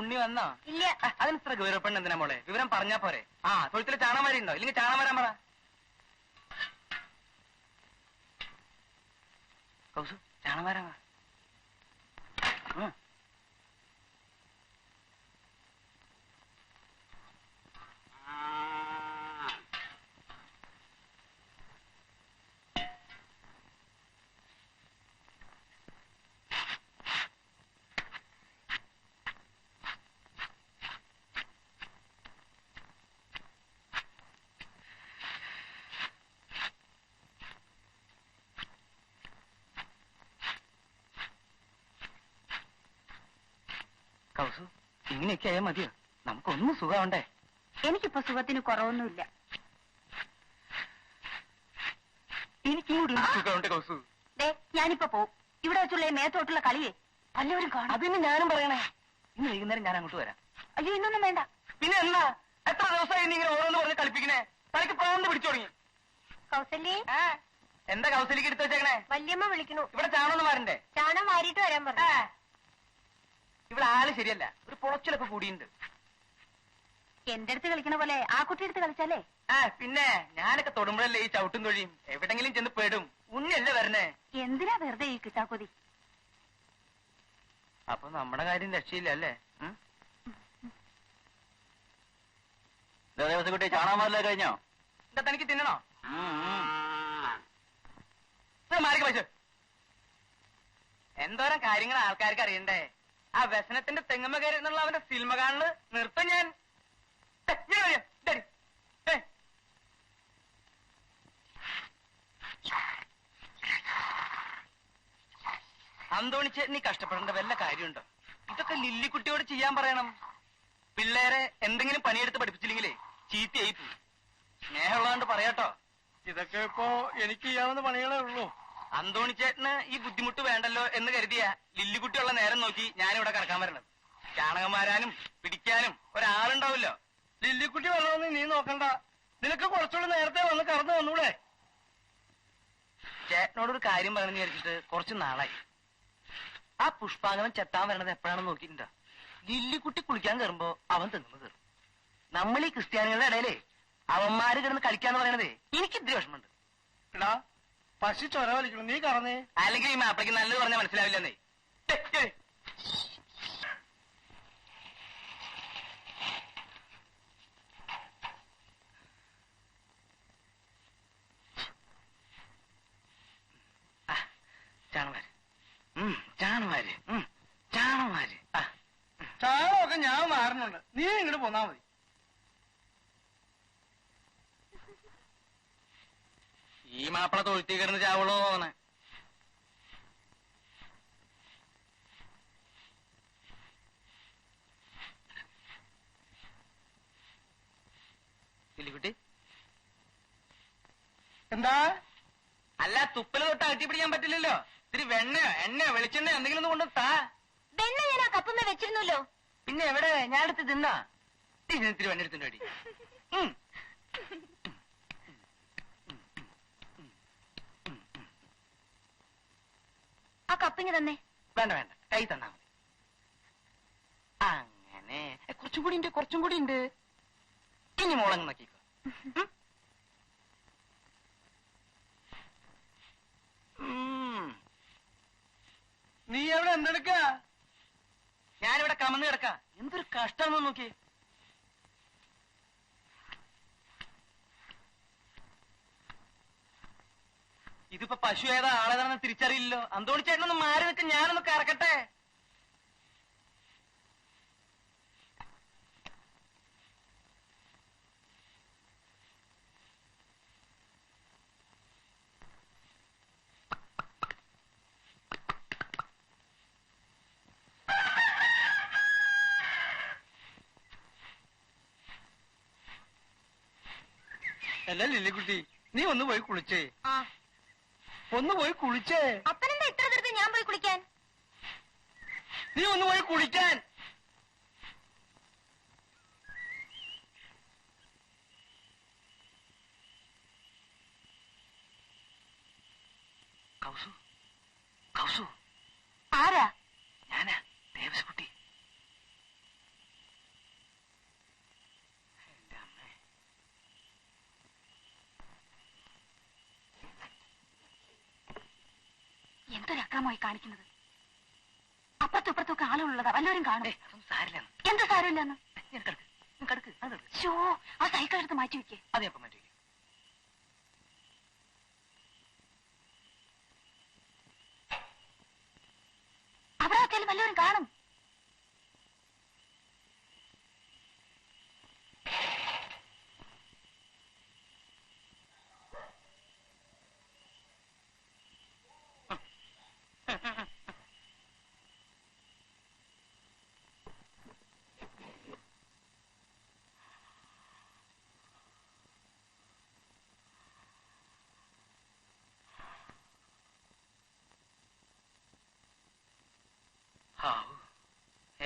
ഉണ്ണി വന്നോ? ഇല്ല. അതിന് ഇത്ര ഗൗരവപ്പെണ്ണ എന്തിനാ മോളെ? വിവരം പറഞ്ഞാ പോരെ. ആ തൊഴുത്തില് ചാണകം വരെയുണ്ടോ? ഇല്ലെങ്കിൽ ചാണകം വരാൻ പറ. കൗസു ചാണകം വരാൻ പറ. കൗസു ഇങ്ങനെയൊക്കെ ആയാൽ മതിയോ? നമുക്കൊന്നും സുഖമുണ്ടേ. എനിക്കിപ്പോ സുഖത്തിന് കുറവൊന്നുമില്ല. എനിക്കും കൂടി സുഖമുണ്ട് കൗസു. ഞാനിപ്പോ പോവും. ഇവിടെ വെച്ചുള്ള മേത്തോട്ടുള്ള കളിയെ വല്ലവരും കാണും. അതിന് ഞാനും പറയണേ. ഇന്ന് വൈകുന്നേരം ഞാൻ അങ്ങോട്ട് വരാം. അയ്യോ ഇന്നൊന്നും വേണ്ട. പിന്നെ എന്നാ? എത്ര ദിവസമായി നീ ഇങ്ങനെ ഓരോന്ന് പറഞ്ഞ് കളിപ്പിക്കണേ? തനിക്ക് പ്രാന്ത് പിടിച്ചു തുടങ്ങി. കൗസല്യേ, എന്താ കൗസലിക്ക് എടുത്ത് വെച്ചേക്കണേ? വല്യമ്മ വിളിക്കണു. ഇവിടെ ചാണൊന്നും മാറണ്ടേ? ചാണം വാരിയിട്ട് വരാൻ പറഞ്ഞു. ഇവിടെ ആള് ശരിയല്ല, ഒരു പൊളച്ചിലൊക്കെ കൂടിയുണ്ട്. എന്റെ അടുത്ത് കളിക്കണ പോലെ ആ കുട്ടി എടുത്ത് കളിച്ചാലേ. പിന്നെ ഞാനൊക്കെ തൊടുമ്പോഴല്ലേ ഈ ചവിട്ടും തൊഴിയും. എവിടെങ്കിലും ചെന്ന് പെടും. ഉണ്ണിയല്ലേ വരണേ. എന്തിനാ വെറുതെ ഈ കിട്ടാക്കൊതി? അപ്പൊ നമ്മുടെ കാര്യം രക്ഷയില്ല അല്ലേ? കുട്ടി ചാണാമല്ല കഴിഞ്ഞോ? എന്താ തനിക്ക് തിന്നണോ? മാറിക്ക് പശു. എന്തോരം കാര്യങ്ങൾ ആൾക്കാർക്ക് അറിയണ്ടേ? ആ വ്യസനത്തിന്റെ തെങ്ങമ്മ കയറി എന്നുള്ള അവന്റെ സിനിമ കാണല് നിർത്തും ഞാൻ. അന്തോണിച്ചേട്ടൻ നീ കഷ്ടപ്പെടേണ്ട വല്ല കാര്യമുണ്ടോ? ഇതൊക്കെ ലില്ലിക്കുട്ടിയോട് ചെയ്യാൻ പറയണം. പിള്ളേരെ എന്തെങ്കിലും പണിയെടുത്ത് പഠിപ്പിച്ചില്ലെങ്കിലേ ചീത്തയായി പോയി. സ്നേഹമുള്ളതുകൊണ്ട് പറയാട്ടോ. ഇതൊക്കെ ഇപ്പോ എനിക്ക് ചെയ്യാവുന്ന പണികളേ ഉള്ളൂ. അന്തോണിച്ചേട്ടന് ഈ ബുദ്ധിമുട്ട് വേണ്ടല്ലോ എന്ന് കരുതിയ ലില്ലിക്കുട്ടിയുള്ള നേരം നോക്കി ഞാനിവിടെ കറക്കാൻ വരണത്. ചാണകം വാരാനും പിടിക്കാനും ഒരാളുണ്ടാവില്ലോ. ലില്ലിക്കുട്ടി വരണമെന്ന് നീ നോക്കണ്ട. നിനക്ക് കുറച്ചുകൂടി നേരത്തെ വന്ന് കറന്നു വന്നൂടെ? ചേട്ടനോടൊരു കാര്യം പറയണമെന്ന് വിചാരിച്ചിട്ട് കുറച്ച് നാളായി. ആ പുഷ്പാങ്കനം ചെത്താൻ വരണത് എപ്പോഴാണെന്ന് നോക്കിയിട്ടുണ്ടോ? ലില്ലിക്കുട്ടി കുളിക്കാൻ കയറുമ്പോ അവൻ തെങ്ങുമ്പോ കയറും. നമ്മൾ ഈ ക്രിസ്ത്യാനികളുടെ ഇടയിലേ അവന്മാര് കിടന്ന് കളിക്കാന്ന് പറയണതേ എനിക്ക് ഇത്തിരി വിഷമമുണ്ട്. എടാ പശു ചൊര വലിക്കണം, നീ കറന്നേ. അല്ലെങ്കിൽ ഈ മാപ്പിളക്ക് നല്ലത് പറഞ്ഞാൽ മനസ്സിലാവില്ലെന്നേ. ചാണമാര് ചാണമാര് ചാണമാര് ചാണകമൊക്കെ ഞാൻ മാറുന്നുണ്ട്. നീ ഇങ്ങോട്ട് പോന്നാ മതി. ഈ മാപ്പിള തൊഴുത്തി കിടന്ന് ചാവുള്ളൂ തോന്നണേ. ലില്ലിക്കുട്ടി എന്താ? അല്ല തുപ്പല് തൊട്ട് അകറ്റി പിടിക്കാൻ പറ്റില്ലല്ലോ. ഇത്തിരി വെണ്ണയോ എണ്ണയോ വെളിച്ചെണ്ണയോ എന്തെങ്കിലും ഒന്ന് കൊണ്ട് താ. വെണ്ണ ഞാൻ ആ കപ്പുമ്മ വെച്ചിരുന്നല്ലോ. പിന്നെ എവിടെ? ഞാൻ എടുത്ത് തിന്നാ. ഇത്തിരി വെണ്ണ എടുത്തിട്ട് അടി. ആ കപ്പിങ് തന്നെ. വേണ്ട വേണ്ട, കൈ തന്നാ മതി. അങ്ങനെ കുറച്ചും കൂടി ഉണ്ട്, കുറച്ചും കൂടി ഉണ്ട്. ഇനി മോളങ്ങ് നോക്കിക്കോ. നീ എവിടെ എന്തെടുക്ക? ഞാനിവിടെ കമന്ന് കിടക്കാം. എന്തൊരു കഷ്ടമെന്ന് നോക്കി. ഇതിപ്പോ പശു ഏതാ ആളേതാണെന്ന് തിരിച്ചറിയില്ലല്ലോ. അന്തോണി ചേട്ടനൊന്ന് മാറി നിൽക്ക്, ഞാനൊന്ന് കറക്കട്ടെ. അല്ല ലില്ലിക്കുട്ടി, നീ ഒന്ന് പോയി കുളിച്ചേ. ആ ഒന്ന് പോയി കുളിച്ചേ. അപ്പനെന്താ ഇത്ര തീർത്ത് ഞാൻ പോയി കുളിക്കാൻ? നീ ഒന്ന് പോയി കുളിക്കാൻ. കൗസു കൗസു ആരാ? ഞാനാ ദേവസ്കുട്ടി. കാണിക്കുന്നത്? അപ്പുറത്തും ഇപ്പുറത്തൊക്കെ ആളുകളുള്ളതാ, വല്ലവരും കാണും. അതൊന്നും സാരില്ല. എന്താ സാരമില്ലെന്ന്? കടുക്ക് അത് ഷോ, ആ സൈക്കിൾ എടുത്ത് മാറ്റി വെക്കേ. അതെ അപ്പം മാറ്റി. അവിടെ വെച്ചാലും വല്ലവരും കാണും.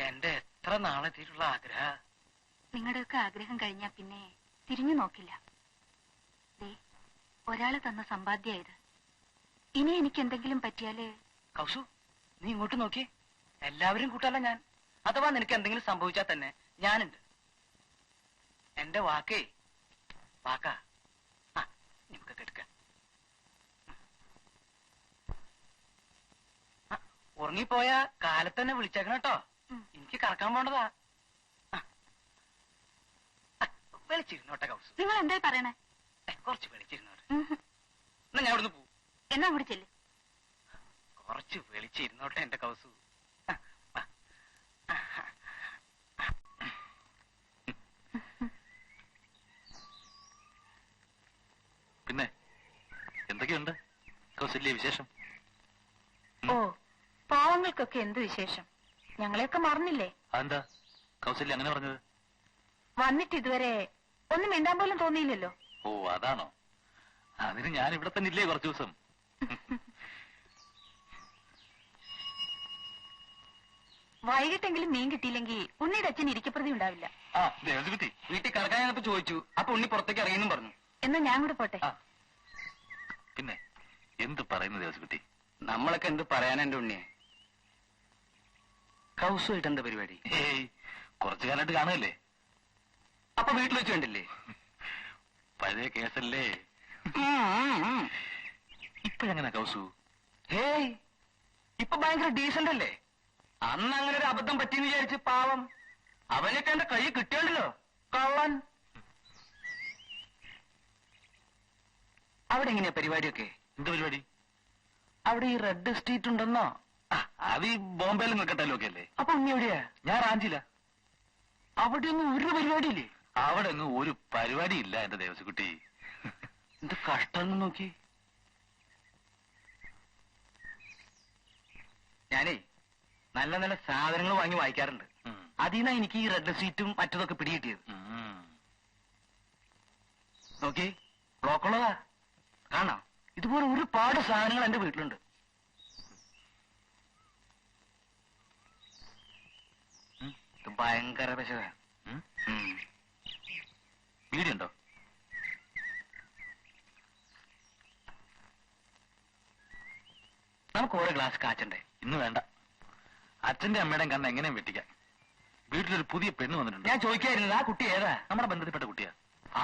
എന്റെ എത്ര നാളെത്തിയിട്ടുള്ള ആഗ്രഹ. നിങ്ങളുടെയൊക്കെ ആഗ്രഹം കഴിഞ്ഞാ പിന്നെ തിരിഞ്ഞു നോക്കില്ല. ദേ, ഒരാള് തന്ന സമ്പാദ്യായത്. ഇനി എനിക്ക് എന്തെങ്കിലും പറ്റിയാല്... കൗസു, നീ ഇങ്ങോട്ട് നോക്കിയേ. എല്ലാവരും കൂട്ടല്ല ഞാൻ. അഥവാ നിനക്ക് എന്തെങ്കിലും സംഭവിച്ചാൽ തന്നെ ഞാനുണ്ട്. എന്റെ വാക്കേ വാക്കാ. നമുക്ക് കേൾക്കാം. ഉറങ്ങിപ്പോയ കാലത്ത് തന്നെ വിളിച്ചേക്കണം കേട്ടോ. എനിക്ക് കറക്കാൻ പോണ്ടതാ. വിളിച്ചിരുന്നോട്ടെ കൗസു. നിങ്ങൾ എന്തായി പറയണേ? കുറച്ച് വിളിച്ചിരുന്നോട്ടെ. എന്നാ ഞാൻ അവിടുന്ന് പോവും. എന്നാ അങ്ങോട്ട് ചെല്ല്. കുറച്ച് വിളിച്ചിരുന്നോട്ടെ എന്റെ കൗസു. പിന്നെ എന്തൊക്കെയുണ്ട് കൗസല്യ വിശേഷം? ഓ, പാവങ്ങൾക്കൊക്കെ എന്ത് വിശേഷം. ഞങ്ങളെയൊക്കെ മറന്നില്ലേ? അതെന്താ കൗസല്യ അങ്ങനെ പറഞ്ഞത്? വന്നിട്ട് ഇതുവരെ ഒന്നും മിണ്ടാൻ പോലും തോന്നിയില്ലല്ലോ. ഓ അതാണോ? അതിന് ഞാൻ ഇവിടെ തന്നെ ഇല്ലേ കുറച്ചു ദിവസം. വൈകിട്ടെങ്കിലും മീൻ കിട്ടിയില്ലെങ്കിൽ ഉണ്ണിയുടെ അച്ഛൻ ഇരിക്കപ്രതി ഉണ്ടാവില്ല. വീട്ടിൽ കറക്കാൻ ഞാനിപ്പോ ചോദിച്ചു. അപ്പൊ ഉണ്ണി പുറത്തേക്ക് ഇറങ്ങിയെന്നും പറഞ്ഞു. എന്നാ ഞാൻ കൂടെ പോട്ടെ. പിന്നെ എന്ത് പറയുന്നു ദേവസ്കുട്ടി? നമ്മളൊക്കെ എന്ത് പറയാനാ എന്റെ ഉണ്ണിയെ? കൗസുമായിട്ട് എന്താ പരിപാടി? ഏയ്, കുറച്ചു കാലമായിട്ട് കാണുകയല്ലേ. അപ്പൊ വീട്ടിൽ വെച്ച് കണ്ടില്ലേ? പഴയ കേസല്ലേ. ഇപ്പോഴെങ്ങനെ കൗസു? ഹേയ്, ഇപ്പൊ ഭയങ്കര ഡീസന്റ് അല്ലേ? അന്ന് അങ്ങനെ ഒരു അബദ്ധം പറ്റിയെന്ന് വിചാരിച്ച് പാവം അവനൊക്കെ എന്റെ കൈ കിട്ടിയുണ്ടല്ലോ കള്ളൻ. അവിടെ എങ്ങനെയാ പരിപാടിയൊക്കെ? എന്ത് പരിപാടി? അവിടെ ഈ റെഡ് സ്ട്രീറ്റ് ഉണ്ടെന്നോ? അത് ഈ ബോംബെയിലും നിൽക്കട്ടല്ലോ ഒക്കെ അല്ലേ. അപ്പൊ ഉണ്ണി എവിടെയാ? ഞാൻ റാഞ്ചില്ല. അവിടെയൊന്നും ഒരു പരിപാടിയില്ലേ? അവിടെ ഒന്നും ഒരു പരിപാടി ഇല്ല എന്റെ ദേവസ്കുട്ടി. എന്ത് കഷ്ടം നോക്കി. ഞാനേ നല്ല നല്ല സാധനങ്ങൾ വാങ്ങി വായിക്കാറുണ്ട്. അതിനാ എനിക്ക് ഈ റെഡ് സീറ്റും മറ്റതൊക്കെ പിടികിട്ടിയത്. നോക്കി, ബ്ലോക്കുള്ളതാ കാണാം. ഇതുപോലെ ഒരുപാട് സാധനങ്ങൾ എന്റെ വീട്ടിലുണ്ട്. ഇത് ഭയങ്കര വിശക. വീടുണ്ടോ? നമുക്ക് ഓരോ ഗ്ലാസ് കാച്ചണ്ടേ? ഇന്ന് വേണ്ട. അച്ഛന്റെ അമ്മയുടെയും കണ്ണ് എങ്ങനെയും വെട്ടിക്കാം. വീട്ടിലൊരു പുതിയ പെണ്ണ് വന്നിട്ടുണ്ട്. ഞാൻ ചോദിക്കായിരുന്നത് ആ കുട്ടി ഏതാ? നമ്മുടെ ബന്ധത്തിൽപ്പെട്ട കുട്ടിയാ.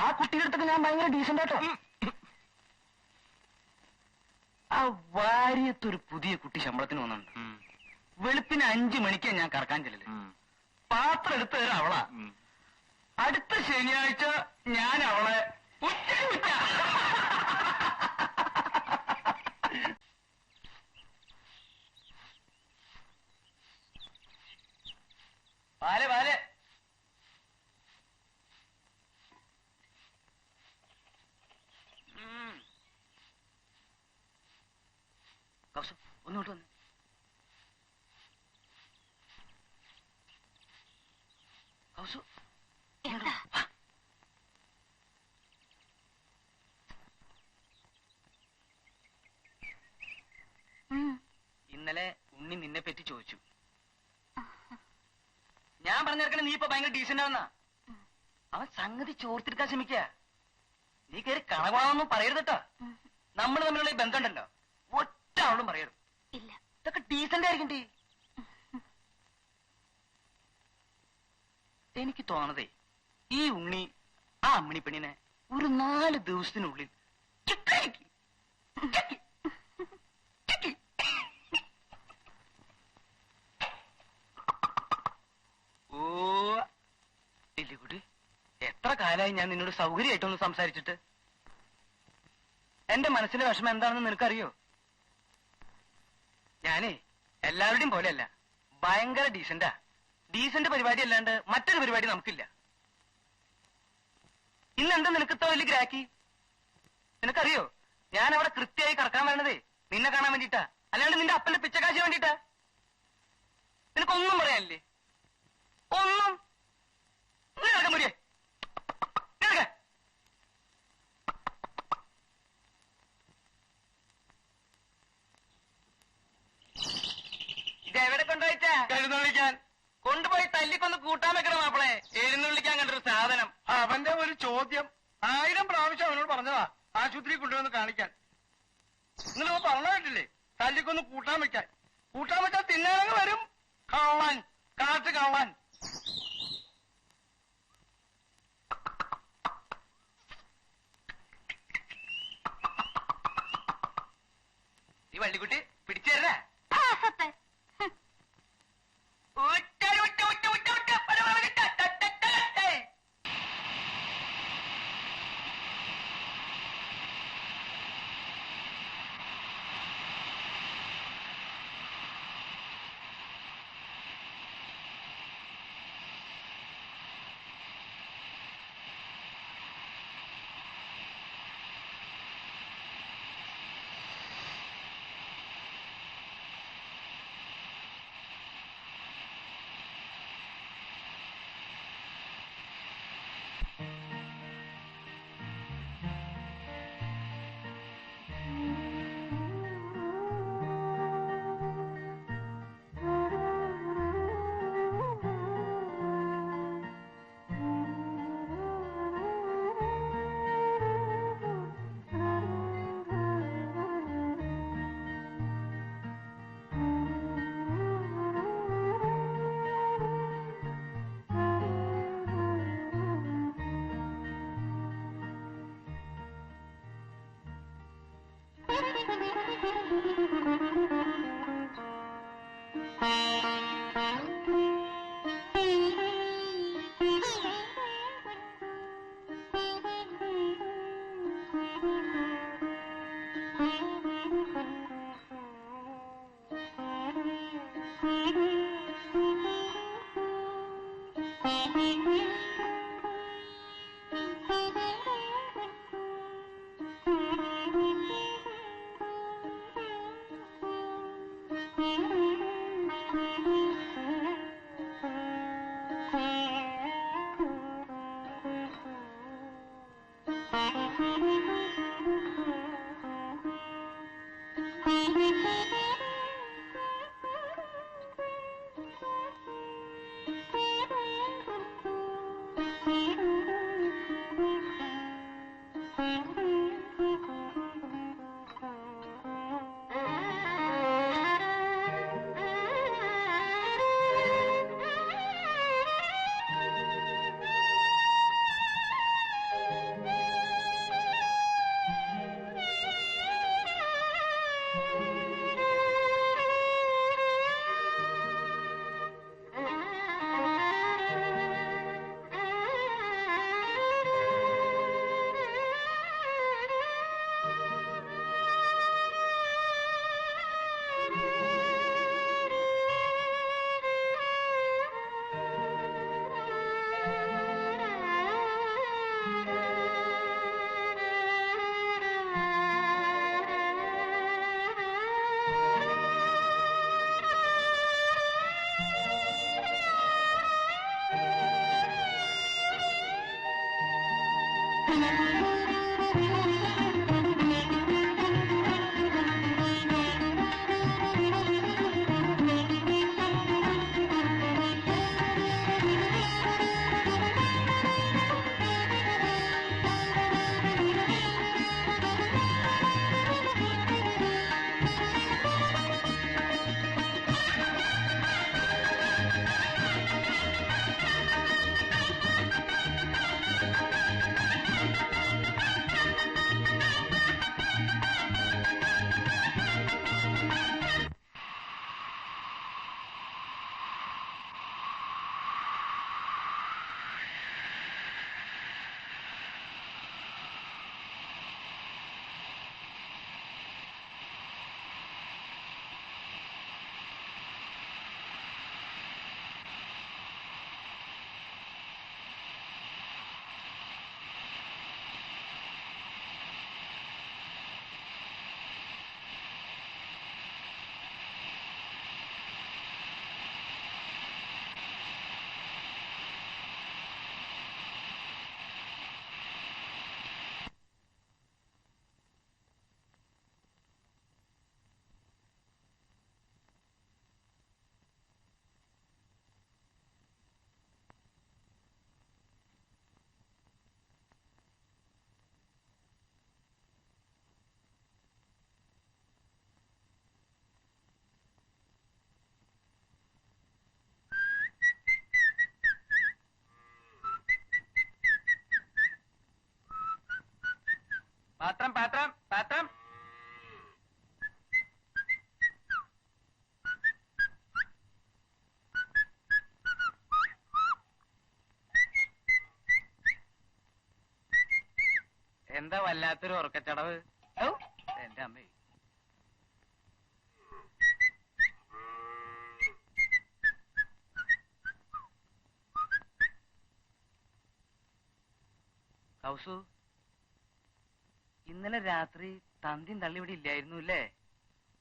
ആ കുട്ടിയുടെ അടുത്തൊക്കെ ഞാൻ ഭയങ്കര ഡീസന്റ് ആട്ടോ. ആ വാര്യത്തൊരു പുതിയ കുട്ടി ശമ്പളത്തിന് വന്നിട്ടുണ്ട്. വെളുപ്പിന് 5 മണിക്കാ ഞാൻ കറക്കാൻ ചെല്ലല്. പാത്രം എടുത്ത് തരാം അവളാ. അടുത്ത ശനിയാഴ്ച ഞാൻ അവളെ വാലെ വാലെ. കൗസു ഒന്നോട്ട് വന്ന്. കൗസു എന്താ? ഇന്നലെ ഉണ്ണി നിന്നെ പറ്റി ചോദിച്ചു. ഞാൻ പറഞ്ഞിരിക്കണ നീ ഇപ്പൊ ഭയങ്കര ഡീസന്റ് ആവുന്ന. അവൻ സംഗതി ചോർത്തെടുക്കാൻ ശ്രമിക്കുക. നീ കയറി കണവാണെന്നും പറയരുത് കേട്ടോ. നമ്മൾ തമ്മിലുള്ള ഈ ബന്ധം ഉണ്ടല്ലോ, ഒറ്റ ആളും പറയരുത്. ഇല്ല, ഇതൊക്കെ ഡീസന്റ് ആയിരിക്കും. എനിക്ക് തോന്നതേ ഈ ഉണ്ണി ആ അമ്മിണി പെണ്ണിനെ ഒരു 4 ദിവസത്തിനുള്ളിൽ കാലമായി ഞാൻ നിന്നോട് സൗകര്യമായിട്ടൊന്ന് സംസാരിച്ചിട്ട്. എന്റെ മനസ്സിന്റെ വിഷമം എന്താണെന്ന് നിനക്കറിയോ? ഞാനേ എല്ലാവരുടെയും പോലെയല്ല, ഭയങ്കര ഡീസന്റാ. ഡീസന്റ് പരിപാടി അല്ലാണ്ട് മറ്റൊരു പരിപാടി നമുക്കില്ല. ഇന്നെന്താ നിനക്ക് ഇത്ര വലിയ ഗ്രാക്കി? നിനക്കറിയോ, ഞാൻ അവിടെ കൃത്യമായി കറക്കാൻ വരണതേ നിന്നെ കാണാൻ വേണ്ടിട്ടാ, അല്ലാണ്ട് നിന്റെ അപ്പന്റെ പിച്ചക്കാശിന് വേണ്ടിട്ടാ. നിനക്കൊന്നും പറയാനില്ലേ? ഒന്നും. മുരിയെ ഇതെവിടെ കൊണ്ടുപോയിട്ടാ? എഴുന്നള്ളിക്കാൻ. കൊണ്ടുപോയി തല്ലിക്കൊന്ന് കൂട്ടാൻ വെക്കണം മാപ്പിളെ. എഴുന്നള്ളിക്കാൻ കണ്ടൊരു സാധനം. അവന്റെ ഒരു ചോദ്യം 1000 പ്രാവശ്യം അവനോട് പറഞ്ഞതാ ആശുപത്രി കൊണ്ടുവന്ന് കാണിക്കാൻ. നിങ്ങൾ പറഞ്ഞു കേട്ടില്ലേ, തല്ലിക്കൊന്ന് കൂട്ടാൻ വെക്കാൻ. കൂട്ടാൻ വെച്ചാൽ തിന്നാനങ്ങ് വരും. കള്ളൻ, കാട്ട് കള്ളൻ. ഈ വള്ളിക്കുട്ടി പിടിച്ചു തരണേ. പാത്രം പാത്രം പാത്രം. എന്താ വല്ലാത്തൊരു ഉറക്കച്ചടവ്. എന്റെ അമ്മേ. കൗസു, ഇന്നലെ രാത്രി തന്തിയും തള്ളി ഇവിടെ ഇല്ലായിരുന്നു അല്ലേ?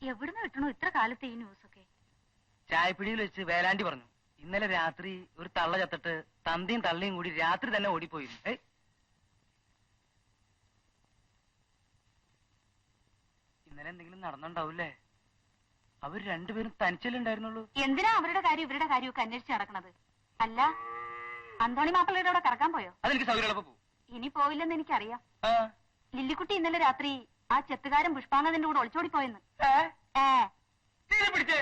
എവിടുന്ന് കിട്ടണോ ഇത്ര കാലത്തെ ഈ ന്യൂസൊക്കെ? ചായപ്പിടിയിൽ വെച്ച് വേലാണ്ടി പറഞ്ഞു ഇന്നലെ രാത്രി ഒരു തള്ള ചത്തിട്ട് തന്തിയും തള്ളിയും കൂടി രാത്രി തന്നെ ഓടിപ്പോയിരുന്നു. ഇന്നലെ എന്തെങ്കിലും നടന്നുണ്ടാവൂലേ? അവർ രണ്ടുപേരും തനിച്ചല്ലേ ഉണ്ടായിരുന്നുള്ളൂ. എന്തിനാ അവരുടെ കാര്യം ഇവരുടെ കാര്യമൊക്കെ അന്വേഷിച്ച് നടക്കണത്? അല്ല, അന്തോണി മാപ്പിളയുടെ അവിടെ കറക്കാൻ പോയോ? അതെനിക്ക് സൗകര്യമുള്ളപ്പോ പോകും. ഇനി പോവില്ലെന്ന് എനിക്കറിയാം. ലില്ലിക്കുട്ടി ഇന്നലെ രാത്രി ആ ചെത്തുകാരൻ പുഷ്പാങ്കന്റെ കൂടെ ഒളിച്ചോടി പോയെന്ന്. പിടിച്ചേ.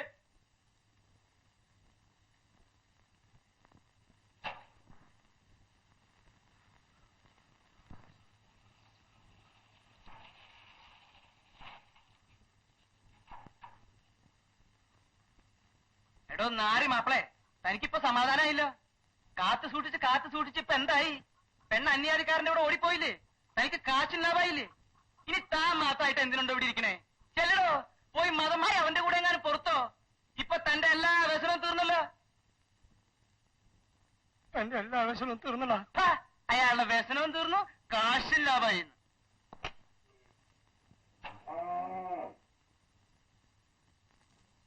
എടോ നാരി മാപ്പിളെ, തനിക്കിപ്പോ സമാധാനമായില്ല. കാത്തു സൂക്ഷിച്ച് ഇപ്പൊ എന്തായി? പെണ്ണ് അന്യാധികാരന്റെ കൂടെ ഓടിപ്പോയില്ലേ? തനിക്ക് കാശില്ലാതായില്ലേ? ഇനി താൻ മാത്രമായിട്ട് എന്തിനുണ്ടോ ഇവിടെ ഇരിക്കണേ? ചെല്ലടോ, പോയി മതമായി അവന്റെ കൂടെ എങ്ങാനും പുറത്തോ. ഇപ്പൊ തന്റെ എല്ലാ വ്യസനവും തീർന്നല്ലോ. എന്റെ എല്ലാ ആവശ്യവും തീർന്നടാ. അയാളുടെ വ്യസനവും തീർന്നു, കാശില്ലാതായിരുന്നു.